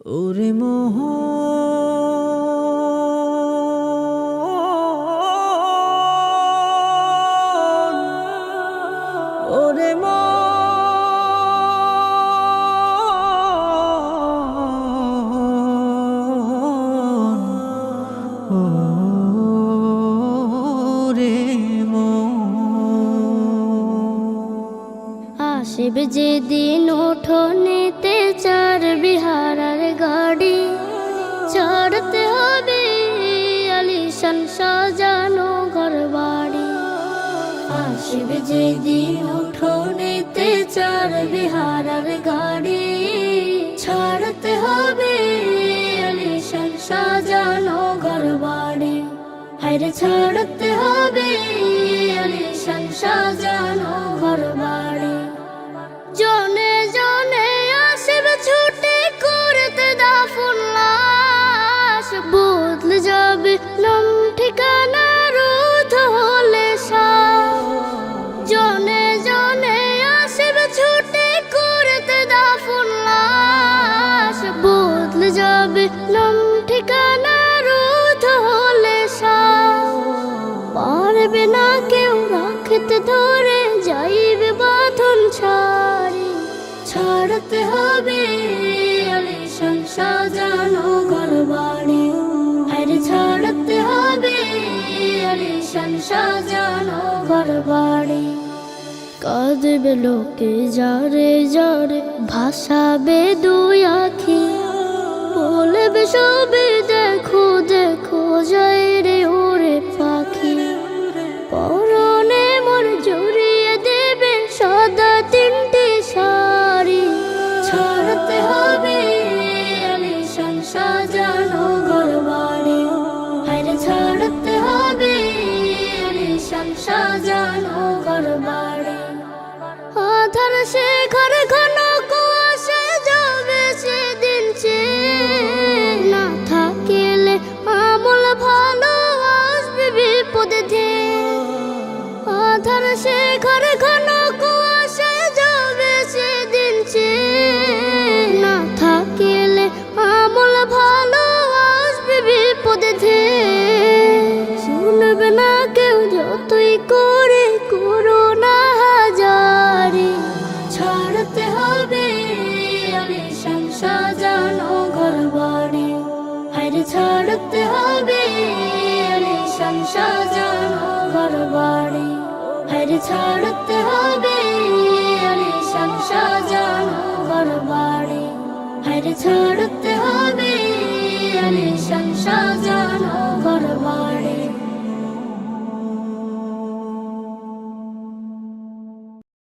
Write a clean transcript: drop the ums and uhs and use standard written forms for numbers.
ওরে মোহন, ওরে মোহন, ওরে মোহন। আসিবে যেদিন উঠোনেতে চার বিহারার গাড়ি, ছাড়তে হবে আলিশান সাজানো ঘর বাড়ি। আসিবে যেদিন উঠোনেতে চার বিহারার গাড়ি, ছাড়তে হবে আলিশান সাজানো ঘর বাড়ি। হায়রে ছাড়তে হবে আলিশান সাজানো ঘর বাড়ি। জনে জনে আসবে ছুটে করতে দাফন লাশ, বদলে যাবে নাম ঠিকানা রোধ হলে সাফ। জনে জনে আসবে ছুটে করতে দাফন লাশ, বদলে যাবে নাম ঠিকানা রোধ হলে সাফ। পারবে না কেউ রাখতে ধরে যাইবে বাঁধন ছাড়ি, ছাড়তে হবে আলিশান সাজানো ঘর বাড়ি। আরে ছাড়তে হবে আলিশান সাজানো ঘর বাড়ি। কাঁদবে লোকে যারে যারে, ভাসাবে দুই আখি, বলবে সবে দেখো দেখো যায় রে ওরে পাখি। পরনে মোর জড়িয়ে দেবে সাদা তিনটি শাড়ি, ছাড়তে হবে আলিশান সাজানো ঘর বাড়ি। আরে ছাড়তে হবে আলিশান সাজানো ঘর বাড়ি। আধার সে ঘর ঘন কুয়াশা যাবে সেদিন না থাকিলে আমল ভালো আসবে বিপদে ধেয়ে। আধার সে ঘর ঘন কুয়াশা যাবে সেদিন না থাকিলে আমল ভালো আসবে বিপদে ধেয়ে। শুনবে না কেউ যতই করে করো না হাজারি, ছাড়তে হবে আলিশান সাজানো ঘর বাড়ি। আরে ছাড়তে হবে আলিশান সাজানো ঘর বাড়ি। আরে ছাড়তে হবে আলিশান সাজানো ঘর বাড়ি। আরে ছাড়তে